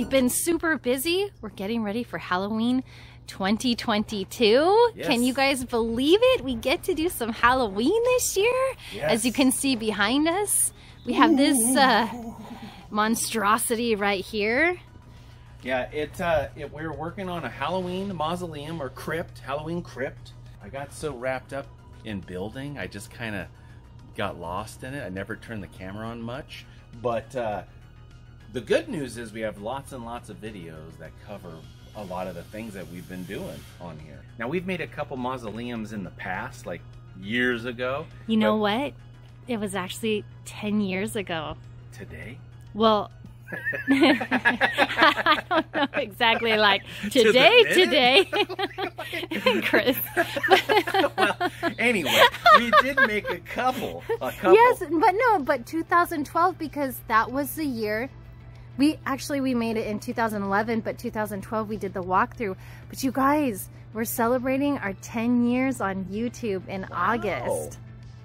we've been super busy. We're getting ready for Halloween 2022. Yes. Can you guys believe it? We get to do some Halloween this year. Yes. As you can see behind us, we have this monstrosity right here. Yeah, we're working on a Halloween mausoleum or crypt, Halloween crypt. I got so wrapped up in building, I just kind of got lost in it. I never turned the camera on much, but the good news is we have lots and lots of videos that cover a lot of the things that we've been doing on here. Now, we've made a couple mausoleums in the past, like years ago. You know what? It was actually 10 years ago. Today? Well, I don't know exactly, like today, Chris. Well, anyway, we did make a couple. Yes, but 2012, because that was the year. We made it in 2011, but 2012 we did the walkthrough. But you guys, we're celebrating our 10 years on YouTube in August.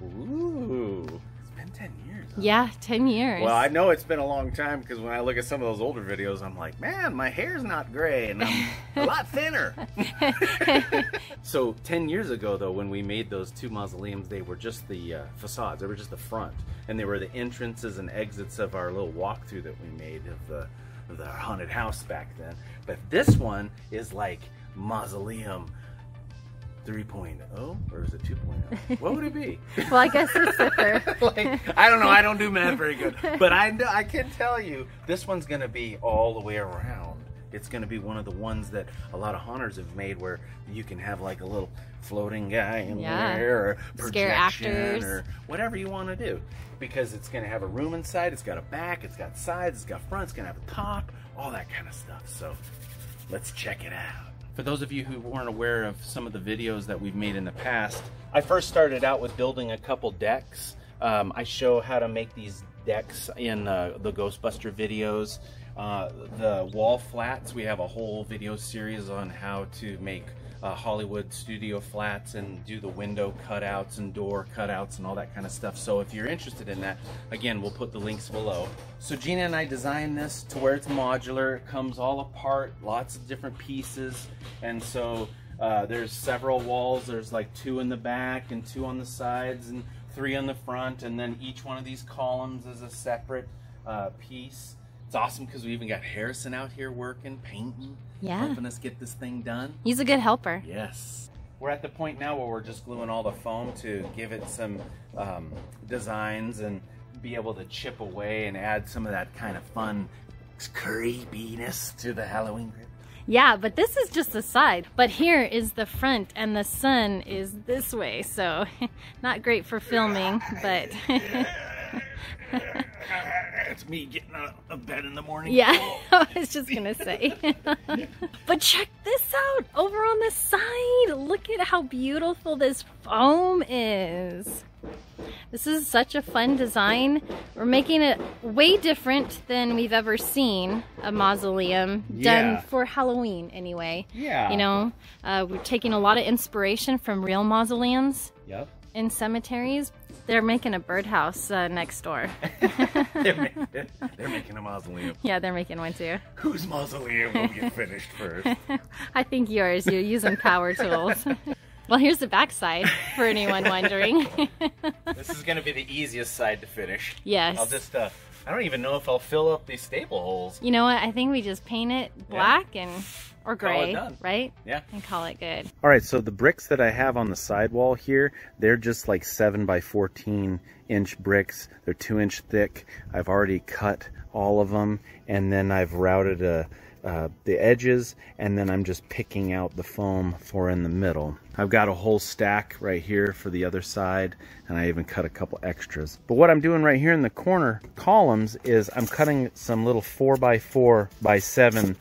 Ooh, it's been 10 years. Huh? Yeah, 10 years. Well, I know it's been a long time because when I look at some of those older videos, I'm like, man, my hair's not gray and I'm a lot thinner. So 10 years ago, though, when we made those two mausoleums, they were just the facades. They were just the front. And they were the entrances and exits of our little walkthrough that we made of the haunted house back then. But this one is like Mausoleum 3.0, or is it 2.0? What would it be? Well, I guess it's the third. Like, I don't know. I don't do math very good. But I can tell you, this one's going to be all the way around. It's going to be one of the ones that a lot of haunters have made where you can have like a little floating guy in there, or scare actors, or whatever you want to do. Because it's going to have a room inside, it's got a back, it's got sides, it's got front, it's going to have a top, all that kind of stuff. So let's check it out. For those of you who weren't aware of some of the videos that we've made in the past, I first started out with building a couple decks. I show how to make these decks in the Ghostbuster videos. The wall flats, we have a whole video series on how to make Hollywood studio flats and do the window cutouts and door cutouts and all that kind of stuff. So if you're interested in that, again, we'll put the links below. So Gina and I designed this to where it's modular. It comes all apart, lots of different pieces. And so there's several walls. There's like 2 in the back and 2 on the sides and 3 on the front. And then each one of these columns is a separate piece. It's awesome because we even got Harrison out here working, painting, helping us get this thing done. He's a good helper. Yes. We're at the point now where we're just gluing all the foam to give it some designs and be able to chip away and add some of that kind of fun creepiness to the Halloween crypt. Yeah, but this is just the side. But here is the front, and the sun is this way, so not great for filming, but... It's me getting out of bed in the morning. Yeah, I was just gonna say. But check this out over on the side. Look at how beautiful this foam is. This is such a fun design. We're making it way different than we've ever seen a mausoleum done for Halloween anyway. Yeah. You know, we're taking a lot of inspiration from real mausoleums. Yep. In cemeteries. They're making a birdhouse next door. they're making a mausoleum. Yeah, they're making one too. Whose mausoleum will get finished first? I think yours. You're using power tools. Well, here's the back side for anyone wondering. This is going to be the easiest side to finish. Yes. I'll just, I don't even know if I'll fill up these staple holes. You know what? I think we just paint it black or gray, right? Yeah. And call it good. All right, so the bricks that I have on the sidewall here, they're just like 7 by 14 inch bricks. They're 2 inch thick. I've already cut all of them, and then I've routed the edges, and then I'm just picking out the foam for in the middle. I've got a whole stack right here for the other side, and I even cut a couple extras. But what I'm doing right here in the corner columns is I'm cutting some little 4 by 4 by 7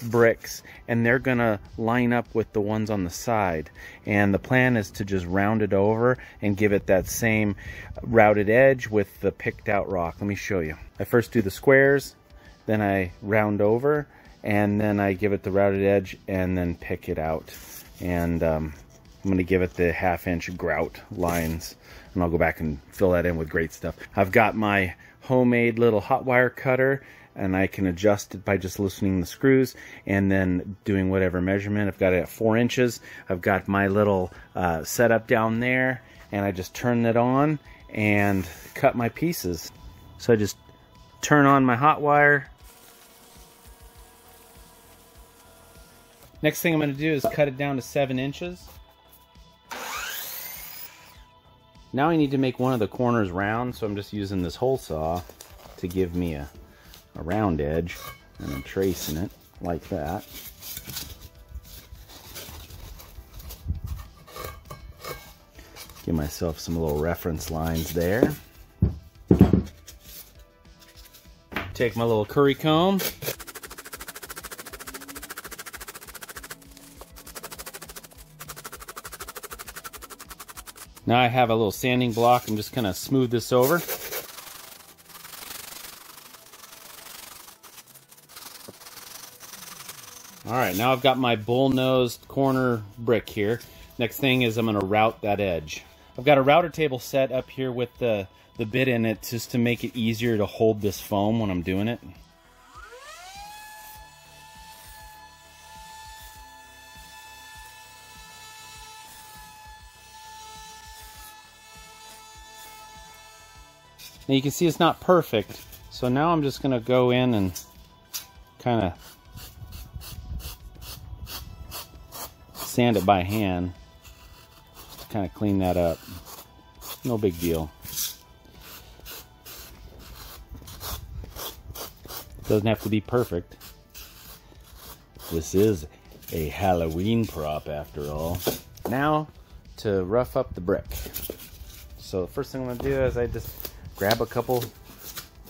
bricks, and they're gonna line up with the ones on the side, and the plan is to just round it over and give it that same routed edge with the picked out rock. Let me show you. I first do the squares, then I round over, and then I give it the routed edge and then pick it out. And I'm going to give it the 1/2 inch grout lines, and I'll go back and fill that in with great stuff. I've got my homemade little hot wire cutter, and I can adjust it by just loosening the screws and then doing whatever measurement. I've got it at 4 inches. I've got my little setup down there, and I just turn it on and cut my pieces. So I just turn on my hot wire. Next thing I'm going to do is cut it down to 7 inches. Now I need to make one of the corners round, so I'm just using this hole saw to give me a round edge, and I'm tracing it like that. Give myself some little reference lines there. Take my little curry comb. Now I have a little sanding block. I'm just going to smooth this over. Alright, now I've got my bull-nosed corner brick here. Next thing is I'm going to route that edge. I've got a router table set up here with the bit in it just to make it easier to hold this foam when I'm doing it. Now you can see it's not perfect, so now I'm just going to go in and kind of sand it by hand, just to kind of clean that up. No big deal. Doesn't have to be perfect. This is a Halloween prop after all. Now to rough up the brick. So the first thing I'm going to do is I just grab a couple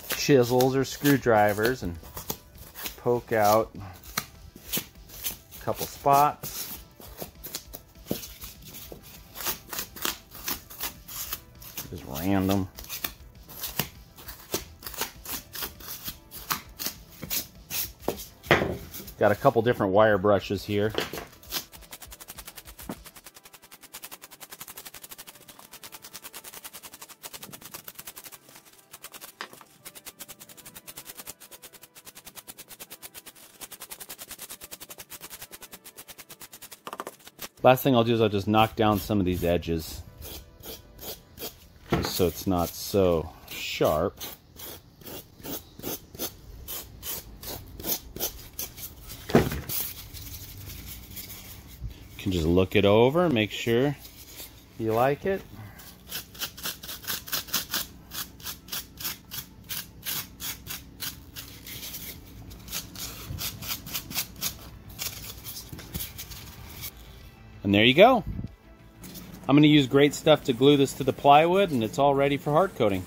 chisels or screwdrivers and poke out a couple spots. Just random. Got a couple different wire brushes here. Last thing I'll do is I'll just knock down some of these edges, just so it's not so sharp. You can just look it over, make sure you like it. And there you go. I'm going to use great stuff to glue this to the plywood, and it's all ready for hard coating.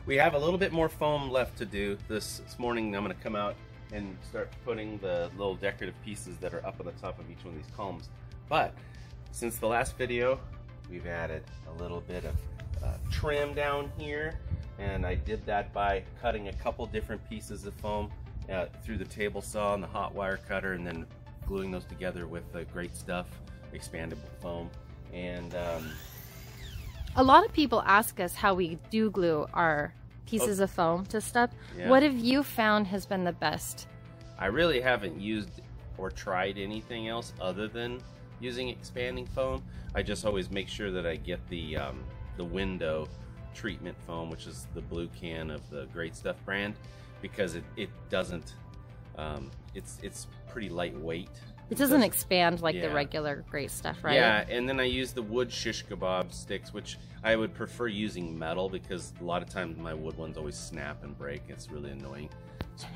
We have a little bit more foam left to do. This morning I'm going to come out and start putting the little decorative pieces that are up on the top of each one of these columns. But since the last video, we've added a little bit of trim down here, and I did that by cutting a couple different pieces of foam through the table saw and the hot wire cutter, and then gluing those together with the great stuff, expandable foam. And a lot of people ask us how we do glue our pieces of foam to stuff. Yeah. What have you found has been the best? I really haven't used or tried anything else other than using expanding foam. I just always make sure that I get the window treatment foam, which is the blue can of the Great Stuff brand, because it doesn't it's pretty lightweight. It doesn't expand like the regular Great Stuff, right? Yeah, and then I use the wood shish kebab sticks, which I would prefer using metal, because a lot of times my wood ones always snap and break. It's really annoying.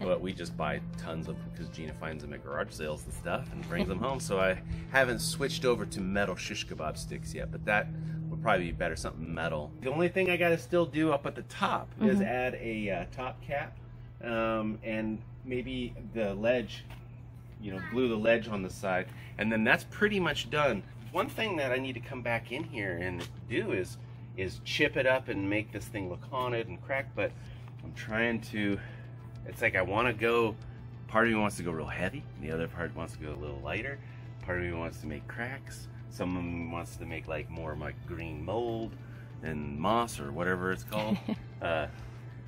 But we just buy tons of them because Gina finds them at garage sales and stuff and brings them home. So I haven't switched over to metal shish kebab sticks yet, but that would probably be better, something metal. The only thing I got to still do up at the top is add a top cap and maybe the ledge. You know, glue the ledge on the side, and then that's pretty much done. one thing that I need to come back in here and do is chip it up and make this thing look haunted and cracked, but I'm trying to, it's like I want to go, part of me wants to go real heavy, the other part wants to go a little lighter, part of me wants to make cracks, some of them wants to make like more like green mold and moss or whatever it's called.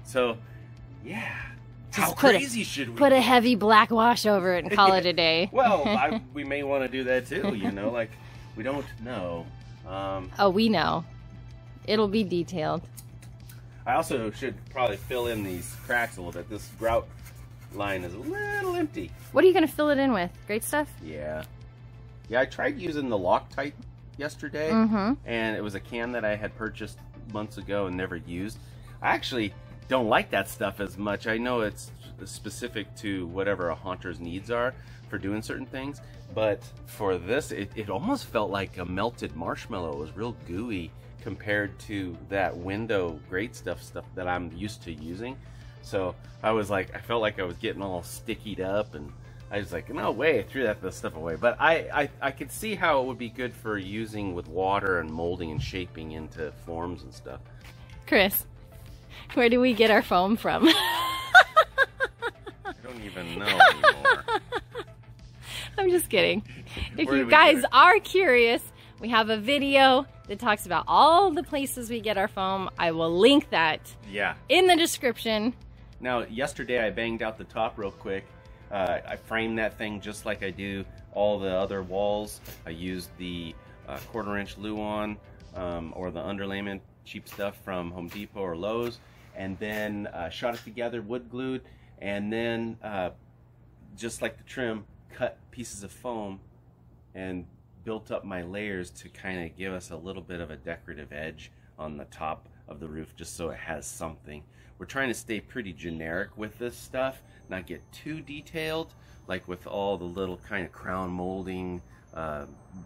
So yeah, how crazy should we put a heavy black wash over it and call it a day? Well, we may want to do that too, you know, like we don't know. Oh, we know. It'll be detailed. I also should probably fill in these cracks a little bit. This grout line is a little empty. What are you going to fill it in with? Great stuff? Yeah. Yeah, I tried using the Loctite yesterday, and it was a can that I had purchased months ago and never used. I actually don't like that stuff as much. I know it's specific to whatever a haunter's needs are for doing certain things, but for this, it almost felt like a melted marshmallow. It was real gooey compared to that window great stuff that I'm used to using. So I was like, I felt like I was getting all stickied up, and I was like, no way, I threw that stuff away. But I could see how it would be good for using with water and molding and shaping into forms and stuff. Chris, where do we get our foam from? I don't even know anymore. I'm just kidding. If you guys are curious, we have a video that talks about all the places we get our foam. I will link that in the description. Now, yesterday I banged out the top real quick. I framed that thing just like I do all the other walls. I used the 1/4 inch Luan or the underlayment cheap stuff from Home Depot or Lowe's, and then shot it together, wood glued, and then just like the trim, cut pieces of foam and built up my layers to kind of give us a little bit of a decorative edge on the top of the roof, just so it has something. We're trying to stay pretty generic with this stuff, not get too detailed, like with all the little kind of crown molding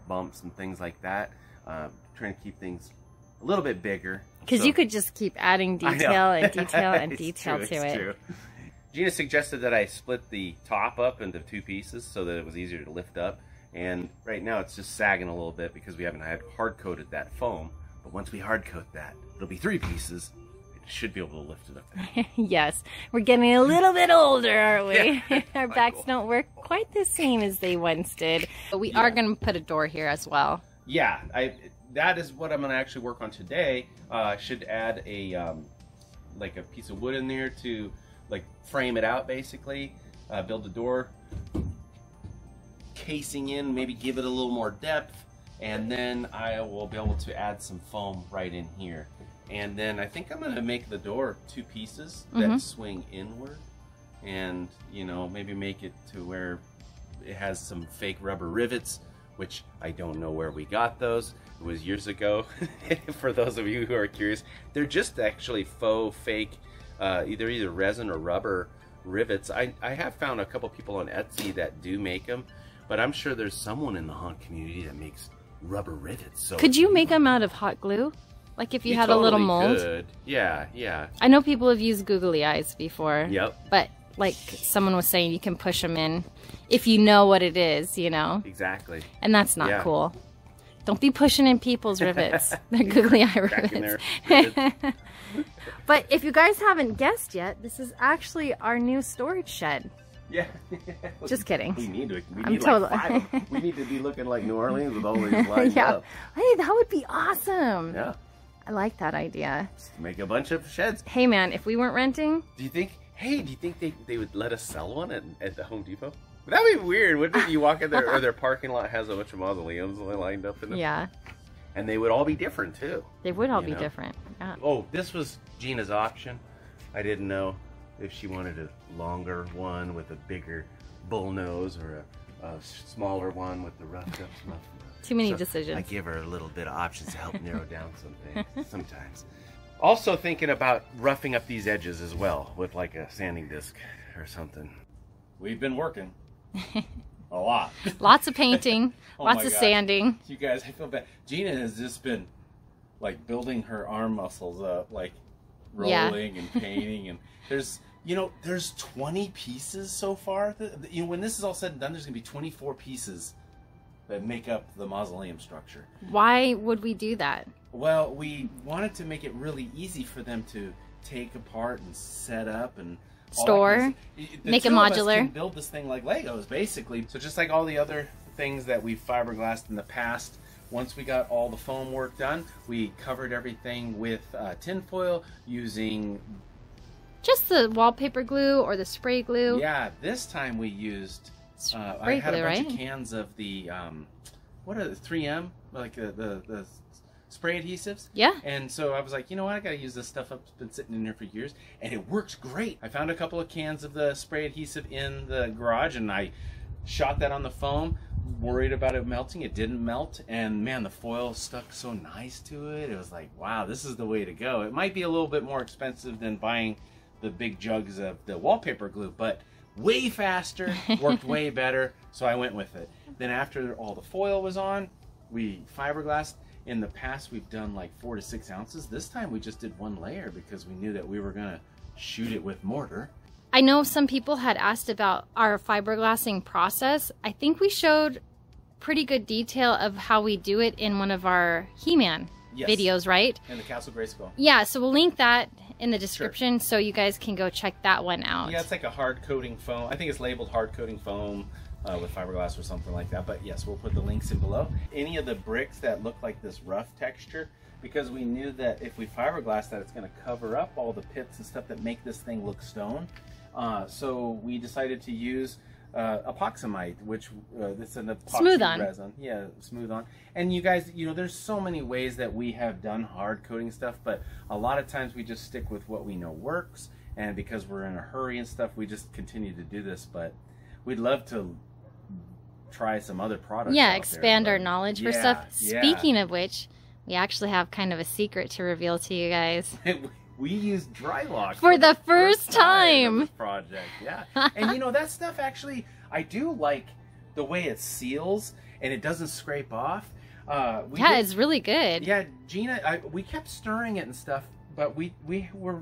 bumps and things like that. Trying to keep things a little bit bigger. Because you could just keep adding detail and detail and detail to it. True. Gina suggested that I split the top up into 2 pieces so that it was easier to lift up. And right now it's just sagging a little bit because we haven't had hard-coated that foam. But once we hard-coat that, it'll be 3 pieces. It should be able to lift it up there. Yes, we're getting a little bit older, aren't we? Yeah, our backs don't work quite the same as they once did. But we are going to put a door here as well. Yeah, that is what I'm going to actually work on today. I should add a like a piece of wood in there to like frame it out, basically. Build the door casing in, maybe give it a little more depth, and then I will be able to add some foam right in here. And then I think I'm going to make the door 2 pieces that swing inward, and you know, maybe make it to where it has some fake rubber rivets, which I don't know where we got those. It was years ago. For those of you who are curious, they're just actually faux fake either resin or rubber rivets. I have found a couple people on Etsy that do make them, but I'm sure there's someone in the haunt community that makes rubber rivets. So could you make them out of hot glue? Like if you had a little mold? Could. Yeah, yeah. I know people have used googly eyes before. Yep. But like someone was saying, you can push them in if you know what it is, you know? Exactly. And that's not cool. Don't be pushing in people's rivets. They're googly eye rivets. But if you guys haven't guessed yet, this is actually our new storage shed. Yeah. Just kidding. We need like 5. We need to be looking like New Orleans with all these lined up. Hey, that would be awesome. Yeah. I like that idea. Just make a bunch of sheds. Hey man, if we weren't renting. Do you think they would let us sell one at the Home Depot? That'd be weird, wouldn't it? You walk in there, or their parking lot has a bunch of mausoleums lined up in it. Yeah. And they would all be different too. They would all be different. Yeah. Oh, this was Gina's option. I didn't know if she wanted a longer one with a bigger bull nose or a smaller one with the roughed up stuff. Too many decisions. I give her a little bit of options to help narrow down some things sometimes. Also thinking about roughing up these edges as well with like a sanding disc or something. We've been working a lot. Lots of painting, lots of sanding. You guys, I feel bad. Gina has just been like building her arm muscles up, like rolling and painting, and there's 20 pieces so far. When this is all said and done, there's gonna be 24 pieces that make up the mausoleum structure. Why would we do that? Well, we wanted to make it really easy for them to take apart and set up and store, make it modular. Can build this thing like Legos, basically. So just like all the other things that we've fiberglassed in the past, once we got all the foam work done, we covered everything with tin foil using just the wallpaper glue or the spray glue. Yeah, this time we used spray I had glue, a bunch right? of cans of the what are the 3M, like the spray adhesives. Yeah. And so I was like, you know what, I gotta use this stuff up. It's been sitting in there for years, and it works great. I found a couple of cans of the spray adhesive in the garage, and I shot that on the foam, worried about it melting. It didn't melt, and man, the foil stuck so nice to it. It was like, wow, this is the way to go. It might be a little bit more expensive than buying the big jugs of the wallpaper glue, but way faster, worked way better, so I went with it. Then after all the foil was on, we fiberglassed. In the past, we've done like 4 to 6 ounces. This time we just did 1 layer because we knew that we were gonna shoot it with mortar. I know some people had asked about our fiberglassing process. I think we showed pretty good detail of how we do it in one of our He-Man videos, right? And the Castle Grayskull. Yeah, so we'll link that in the description so you guys can go check that one out. Yeah, it's like a hard coating foam. I think it's labeled hard coating foam with fiberglass or something like that. But yes, we'll put the links in below. Any of the bricks that look like this rough texture, because we knew that if we fiberglass that, it's going to cover up all the pits and stuff that make this thing look stone. So we decided to use epoxamite, which it's an epoxy smooth on resin. Yeah, smooth on. And you guys, you know, there's so many ways that we have done hard coating stuff, but a lot of times we just stick with what we know works. And because we're in a hurry and stuff, we just continue to do this. But we'd love to try some other products. Yeah, out expand there, our knowledge for stuff. Yeah. Speaking of which, we actually have kind of a secret to reveal to you guys. We used Drylock for the first time. This project, yeah. And you know, that stuff actually, I do like the way it seals and it doesn't scrape off. It's really good. Yeah, Gina, we kept stirring it and stuff, but we were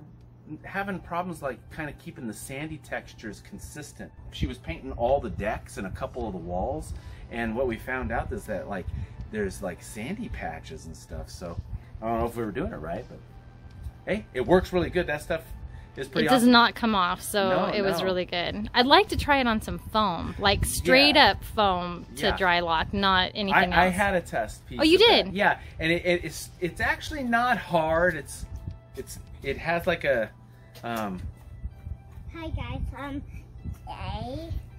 having problems like kind of keeping the sandy textures consistent. She was painting all the decks and a couple of the walls, and what we found out is that like there's like sandy patches and stuff. So I don't know if we were doing it right, but hey, it works really good. That stuff is pretty awesome. It does not come off, so it was really good. I'd like to try it on some foam, like straight up foam to dry lock, not anything else. I had a test piece. Oh, you did? That. Yeah, and it's actually not hard. It has like a Hi guys,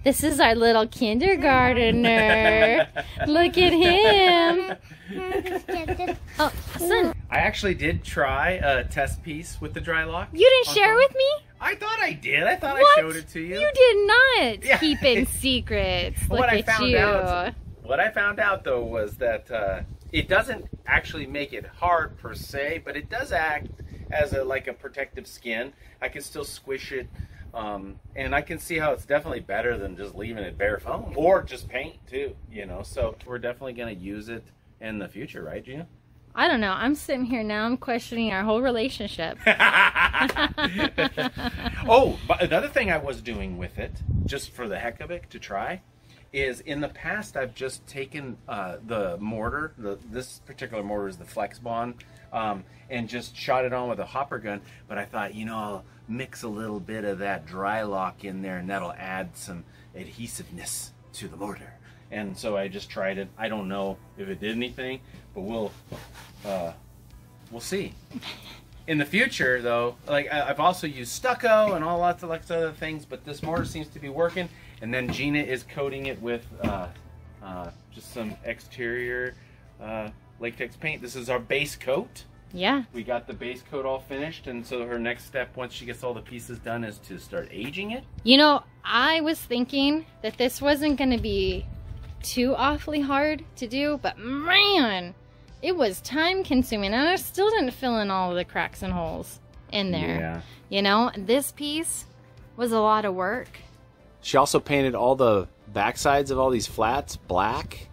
This is our little kindergartner. Look at him. Oh, son. I actually did try a test piece with the dry lock. You didn't share with me? I thought I did. I thought What? I showed it to you. You did not keep in secrets. Look What at I found out though was that it doesn't actually make it hard per se, but it does act as like a protective skin. I can still squish it, and I can see how it's definitely better than just leaving it bare foam or just paint too. You know, so we're definitely going to use it in the future, right, Gina? I don't know. I'm sitting here now. I'm questioning our whole relationship. Oh, but another thing I was doing with it, just for the heck of it, to try, is in the past I've just taken the mortar, this particular mortar is the Flex Bond, and just shot it on with a hopper gun. But I thought, you know, I'll mix a little bit of that dry lock in there, and that'll add some adhesiveness to the mortar. And so I just tried it. I don't know if it did anything, but we'll see. In the future, though, like I've also used stucco and lots of other things, but this mortar seems to be working. And then Gina is coating it with just some exterior latex paint. This is our base coat. Yeah. We got the base coat all finished, and so her next step, once she gets all the pieces done, is to start aging it. You know, I was thinking that this wasn't going to be too awfully hard to do, but man, it was time consuming, and I still didn't fill in all of the cracks and holes in there. Yeah. You know, this piece was a lot of work. She also painted all the back sides of all these flats black.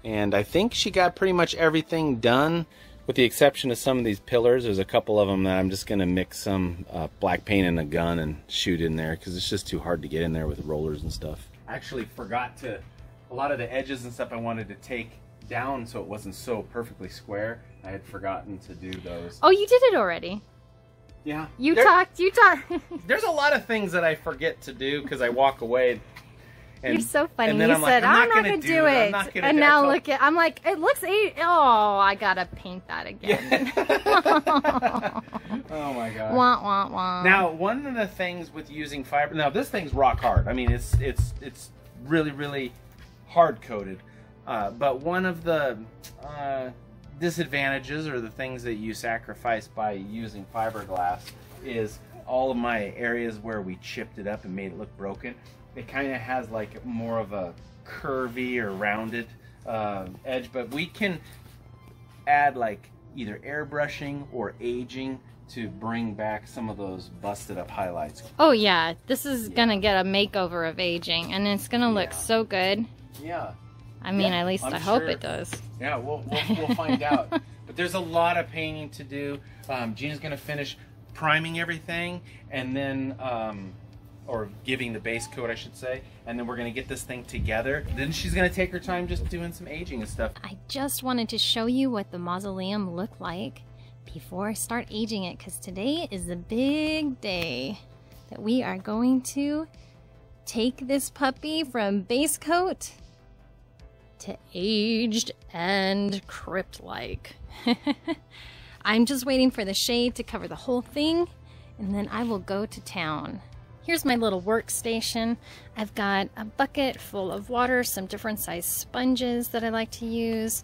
And I think she got pretty much everything done, with the exception of some of these pillars. There's a couple of them that I'm just going to mix some black paint in a gun and shoot in there, because it's just too hard to get in there with rollers and stuff. I actually forgot to a lot of the edges and stuff I wanted to take down so it wasn't so perfectly square. I had forgotten to do those. Oh, you did it already. Yeah. You talked. There's a lot of things that I forget to do because I walk away. And, you're so funny. And then you I'm said, like, I'm not going to do it. And now look at, I'm like, it looks, oh, I got to paint that again. Yeah. Oh my God. Wah, wah, wah. Now, one of the things with using fiber, now this thing's rock hard. I mean, it's really, really hard coated. But one of the disadvantages or the things that you sacrifice by using fiberglass is all of my areas where we chipped it up and made it look broken. It kind of has like more of a curvy or rounded edge, but we can add like either airbrushing or aging to bring back some of those busted up highlights. Oh yeah, this is gonna get a makeover of aging, and it's gonna look so good. Yeah. I mean, at least I hope it does. Yeah, we'll find out. But there's a lot of painting to do. Gina's gonna finish priming everything, and then or giving the base coat, I should say, and then we're gonna get this thing together. Then she's gonna take her time just doing some aging and stuff. I just wanted to show you what the mausoleum looked like before I start aging it, because today is the big day that we are going to take this puppy from base coat to aged and crypt-like. I'm just waiting for the shade to cover the whole thing, and then I will go to town. Here's my little workstation. I've got a bucket full of water, some different size sponges that I like to use,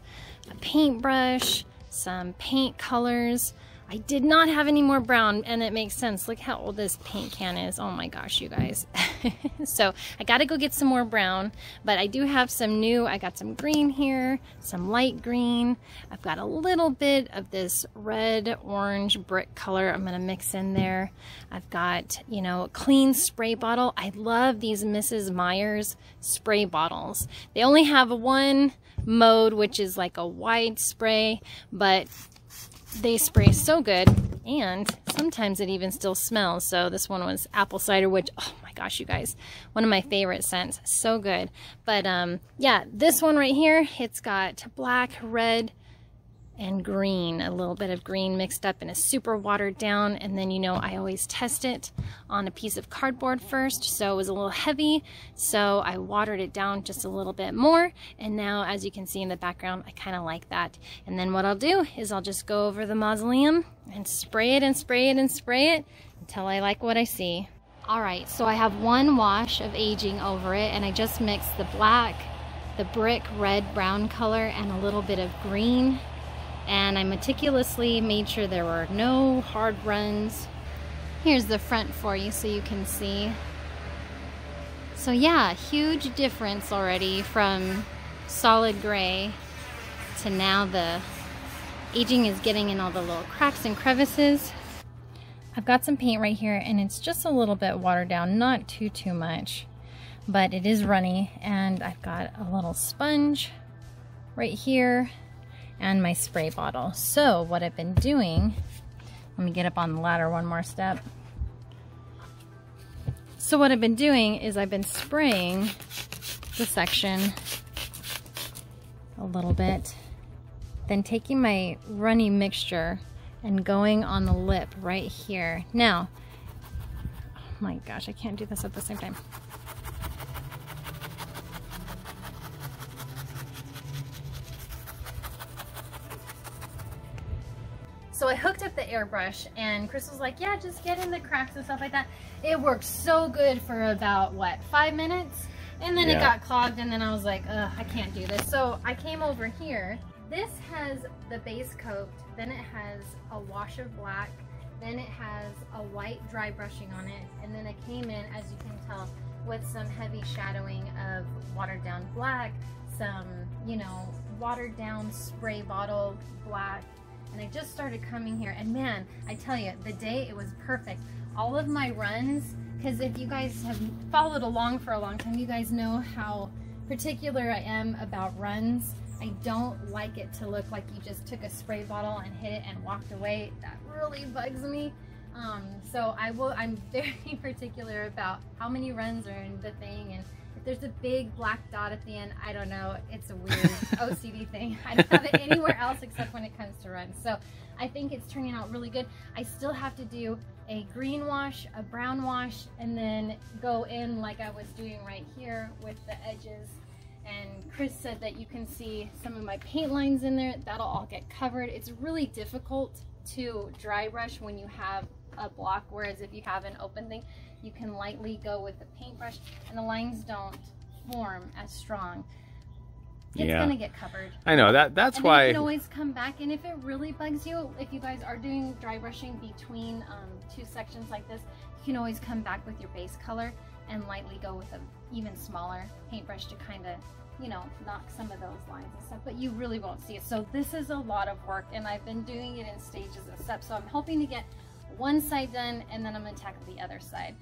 a paintbrush, some paint colors. I did not have any more brown, and it makes sense. Look how old this paint can is. Oh my gosh, you guys. So I gotta go get some more brown, but I do have some new. I got some green here, some light green. I've got a little bit of this red orange brick color I'm gonna mix in there. I've got, you know, a clean spray bottle. I love these Mrs. Meyer's spray bottles. They only have one mode, which is like a wide spray, but they spray so good, and sometimes it even still smells. So this one was apple cider, which, oh my gosh, you guys, one of my favorite scents. So good. But yeah, this one right here, it's got black, red, and green, a little bit of green mixed up, and it's super watered down. And then, you know, I always test it on a piece of cardboard first, so it was a little heavy, so I watered it down just a little bit more. And now, as you can see in the background, I kind of like that. And then what I'll do is I'll just go over the mausoleum and spray it and spray it and spray it until I like what I see. All right, so I have one wash of aging over it, and I just mixed the black, the brick red brown color, and a little bit of green. And I meticulously made sure there were no hard runs. Here's the front for you so you can see. So yeah, huge difference already from solid gray to now the aging is getting in all the little cracks and crevices. I've got some paint right here, and it's just a little bit watered down, not too much, but it is runny. And I've got a little sponge right here and my spray bottle. So what I've been doing, let me get up on the ladder one more step. So what I've been doing is I've been spraying the section a little bit, then taking my runny mixture and going on the lip right here. Now, oh my gosh, I can't do this at the same time. So I hooked up the airbrush, and Chris was like, yeah, just get in the cracks and stuff like that. It worked so good for about, what, 5 minutes? And then it got clogged, and then I was like, ugh, I can't do this. So I came over here. This has the base coat, then it has a wash of black, then it has a white dry brushing on it, and then I came in, as you can tell, with some heavy shadowing of watered down black, some, you know, watered down spray bottle black. And I just started coming here, and man, I tell you, the day it was perfect. All of my runs, because if you guys have followed along for a long time, you guys know how particular I am about runs. I don't like it to look like you just took a spray bottle and hit it and walked away. That really bugs me. So I'm very particular about how many runs are in the thing, and if there's a big black dot at the end, I don't know, it's a weird OCD thing. I don't have it anywhere else except when it comes to runs. So I think it's turning out really good. I still have to do a green wash, a brown wash, and then go in like I was doing right here with the edges. And Chris said that you can see some of my paint lines in there. That'll all get covered. It's really difficult to dry brush when you have a block, whereas if you have an open thing, you can lightly go with the paintbrush and the lines don't form as strong. It's gonna get covered. I know that's why you can always come back, and if it really bugs you, if you guys are doing dry brushing between two sections like this, you can always come back with your base color and lightly go with an even smaller paintbrush to kind of, you know, knock some of those lines and stuff, but you really won't see it. So this is a lot of work, and I've been doing it in stages and steps. So I'm hoping to get one side done, and then I'm gonna tackle the other side.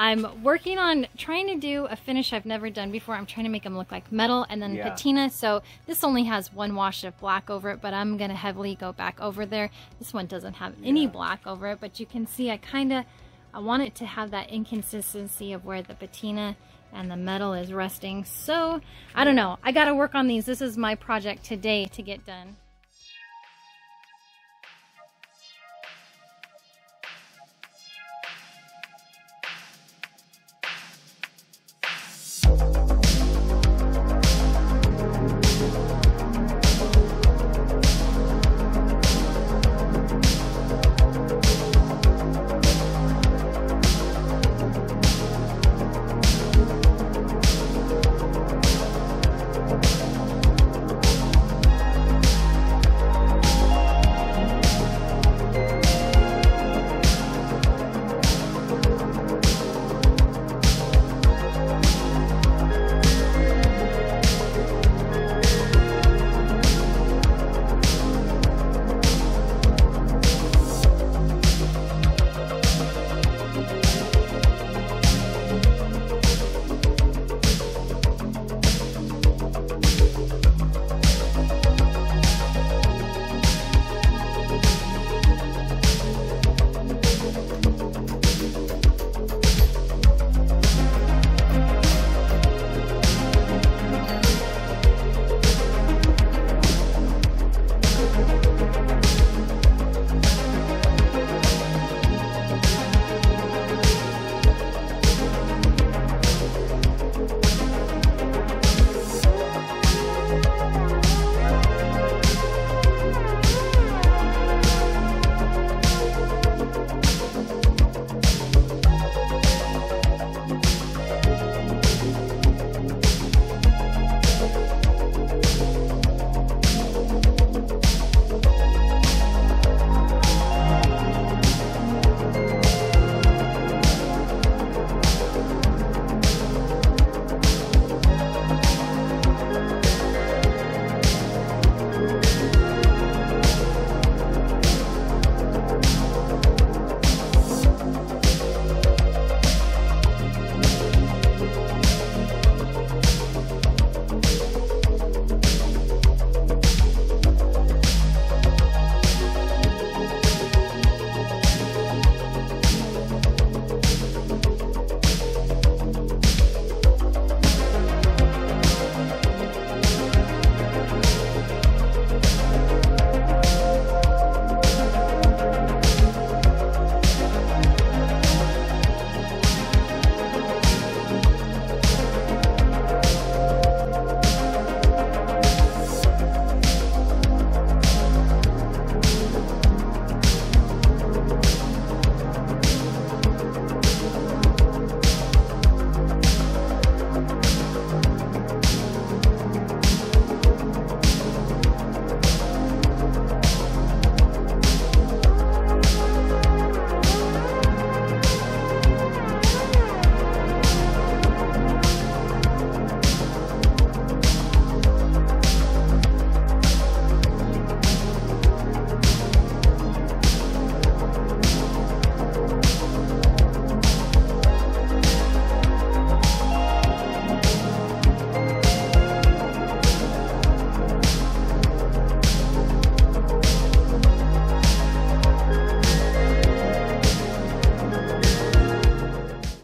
I'm working on trying to do a finish I've never done before. I'm trying to make them look like metal and then patina. So this only has one wash of black over it, but I'm going to heavily go back over there. This one doesn't have any black over it, but you can see I want it to have that inconsistency of where the patina and the metal is resting. So I don't know. I got to work on these. This is my project today to get done.